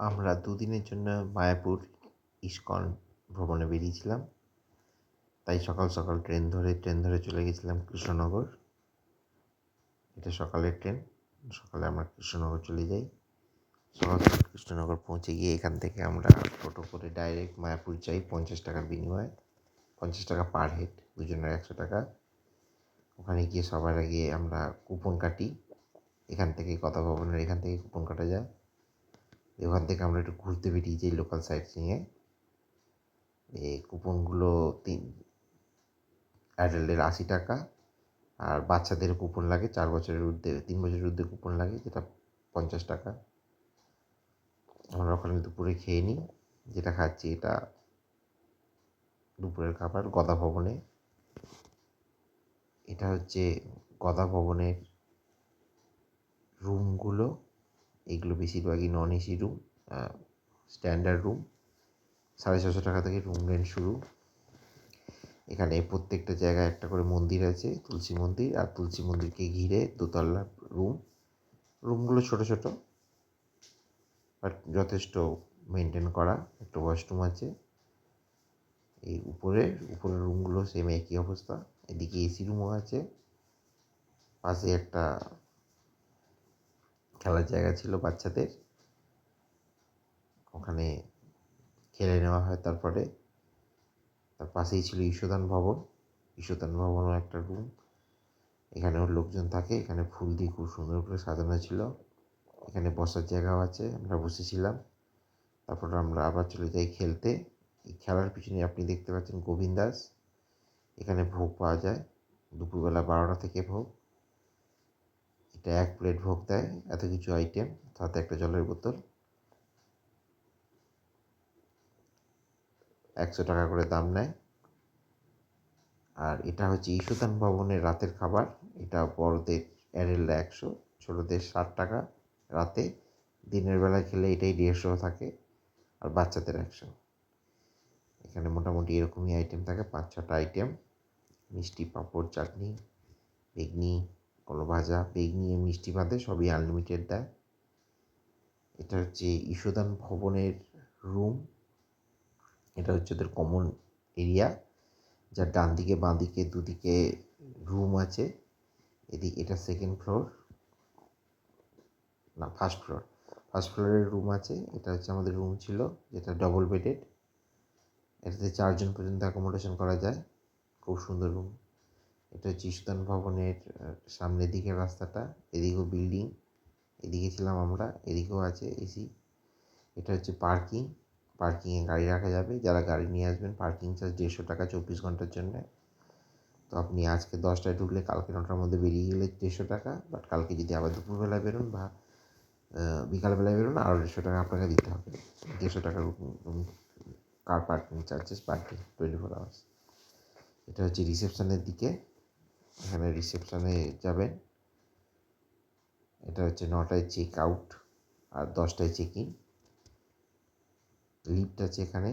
আমরা দুদিনের জন্য মায়াপুর ইস্কন ভ্রমণে বেরিয়েছিলাম। তাই সকাল সকাল ট্রেন ধরে চলে গেছিলাম কৃষ্ণনগর। এটা সকালের ট্রেন। সকালে আমরা কৃষ্ণনগর চলে যাই। সকাল সকাল কৃষ্ণনগর পৌঁছে গিয়ে এখান থেকে আমরা টোটো করে ডাইরেক্ট মায়াপুর যাই 50 টাকার বিনিময়ে। 50 টাকা পার হেড, দুজনের 100 টাকা। ওখানে গিয়ে সবার আগে আমরা কুপন কাটি। এখান থেকে এখান থেকে কুপন কাটা যায়। ওখান থেকে আমরা একটু ঘুরতে বেরিয়ে যাই লোকাল সাইট সিইংয়ে। এই কুপনগুলো অ্যাডাল্টের 80 টাকা, আর বাচ্চাদের কুপন লাগে 3 বছরের ঊর্ধ্বে কুপন লাগে, যেটা 50 টাকা। আমরা ওখানে দুপুরে খেয়ে নিই। যেটা খাচ্ছি এটা দুপুরের খাবার গদা ভবনে। এটা হচ্ছে গদা ভবনের রুমগুলো। এগুলো বেশিরভাগই non AC room, standard room. 650 টাকা থেকে রুম রেন্ট শুরু। এখানে প্রত্যেকটা জায়গায় একটা করে মন্দির আছে, তুলসী মন্দির, আর তুলসী মন্দিরকে ঘিরে দোতলা রুম। রুমগুলো ছোট ছোট, বাট যথেষ্ট মেনটেন করা। একটা ওয়াশরুম আছে। এই উপরের রুমগুলো সেম একই অবস্থা। এদিকে এসি রুমও আছে। পাশে একটা খেলার জায়গা ছিল বাচ্চাদের, ওখানে খেলে নেওয়া হয়। তার পাশেই ছিল ঈশদান ভবন। ঈশদান ভবনও একটা রুম। এখানেও লোকজন থাকে। এখানে ফুল দিয়ে খুব সুন্দর করে সাজানো ছিল। এখানে বসার জায়গাও আছে, আমরা বসেছিলাম। তারপর আমরা আবার চলে যাই খেলতে। এই খেলার পিছনে আপনি দেখতে পাচ্ছেন গোবিন্দাস। এখানে ভোগ পাওয়া যায় দুপুরবেলা 12টা থেকে ভোগ। এটা 1 প্লেট ভোগ দেয়, এত কিছু আইটেম, সাথে একটা জলের বোতল। 100 টাকা করে দাম নেয়। আর এটা হচ্ছে ঈশদান ভবনের রাতের খাবার। এটা বড়দের অ্যাডাল্ট 100, ছোটদের 60 টাকা রাতে। দিনের বেলা খেলে এটাই 150 থাকে, আর বাচ্চাদের 100। এখানে মোটামুটি এরকমই আইটেম থাকে, 5-6টা আইটেম। মিষ্টি, পাঁপড়, চাটনি, বেগনি, কোনো ভাজা, বেগনি মিষ্টি বাদে সবই আনলিমিটেড দেয়। এটা হচ্ছে ঈশদান ভবনের রুম। এটা হচ্ছে ওদের কমন এরিয়া, যার ডান দিকে বাঁ দিকে দুদিকে রুম আছে। এটা সেকেন্ড ফ্লোর, না ফার্স্ট ফ্লোর। ফার্স্ট ফ্লোরের রুম আছে। এটা হচ্ছে আমাদের রুম ছিল, যেটা ডবল বেডেড। এটাতে 4 জন পর্যন্ত অ্যাকোমোডেশন করা যায়। খুব সুন্দর রুম। এটা হচ্ছে ঈশদান ভবনের সামনের দিকের রাস্তাটা। এদিকেও বিল্ডিং, এদিকে ছিলাম আমরা, এদিকেও আছে এসি। এটা হচ্ছে পার্কিংয়ে গাড়ি রাখা যাবে। যারা গাড়ি নিয়ে আসবেন, পার্কিং চার্জ 150 টাকা 24 ঘন্টার জন্য। তো আপনি আজকে 10টায় ঢুকলে কালকে 9টার মধ্যে বেরিয়ে গেলে 150 টাকা। বাট কালকে যদি আবার দুপুরবেলায় বেরোন বা বিকালবেলায় বেরোন, আরও 150 টাকা আপনাকে দিতে হবে। 150 টাকার car parking charges per day, 24 hours. এটা হচ্ছে রিসেপশনের দিকে। এখানে রিসেপশনে যাবেন। এটা হচ্ছে 9টায় চেক আউট আর 10টায় চেক ইন। লিফট আছে এখানে।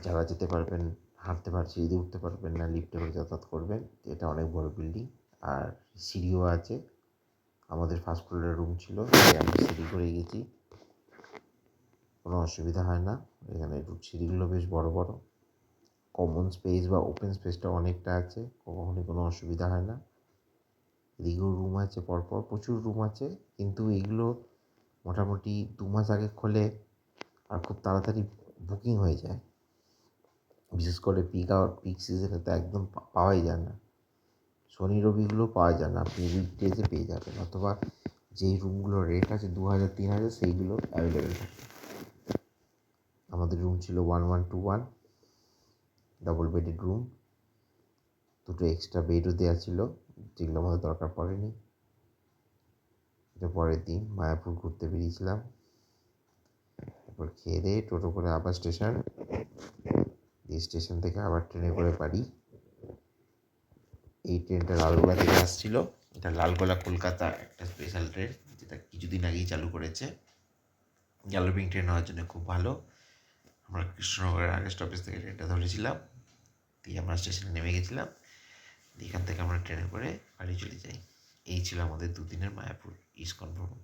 যারা যেতে পারবেন, হাঁটতে পারছি, যদি উঠতে পারবেন না, লিফটে করে যাতায়াত করবেন। এটা অনেক বড় বিল্ডিং, আর সিঁড়িও আছে। আমাদের ফার্স্ট ফ্লোরের রুম ছিল, আমরা সিঁড়ি করে গেছি, কোনো অসুবিধা হয় না। এখানে সিঁড়িগুলো বেশ বড় বড়। কমন স্পেস বা ওপেন স্পেসটা অনেকটা আছে, কখনই কোনো অসুবিধা হয় না। এদিকেও রুম আছে, পরপর প্রচুর রুম আছে, কিন্তু এগুলো মোটামুটি 2 মাস আগে খোলে আর খুব তাড়াতাড়ি বুকিং হয়ে যায়। বিশেষ করে পিক সিজনে তো একদম পাওয়াই যায় না। শনি রবিগুলো পাওয়া যায় না, আপনি উইকডেজে পেয়ে যাবেন, অথবা যেই রুমগুলোর রেট আছে 2000-3000 সেইগুলো অ্যাভেলেবেল থাকে। আমাদের রুম ছিল 1121, ডবল বেডেড রুম। 2টো এক্সট্রা বেডও দেওয়া ছিল, যেগুলো আমাদের দরকার পড়েনি। এটা পরের দিন মায়াপুর ঘুরতে বেরিয়েছিলাম। তারপর খেয়ে দিয়ে টোটো করে আবার স্টেশন থেকে আবার ট্রেনে করে বাড়ি। এই ট্রেনটা লালগোলা থেকে আসছিল। এটা লালগোলা কলকাতা একটা স্পেশাল ট্রেন, যেটা কিছুদিন আগেই চালু করেছে। গ্যালোপিং ট্রেন হওয়ার জন্য খুব ভালো। আমরা কৃষ্ণনগরের আগের স্টপেজ থেকে ট্রেনটা ধরেছিলাম, দিয়ে আমরা স্টেশনে নেমে গেছিলাম। এখান থেকে আমরা ট্রেনে করে বাড়ি চলে যাই। এই ছিল আমাদের 2 দিনের মায়াপুর ইস্কন ভ্রমণ।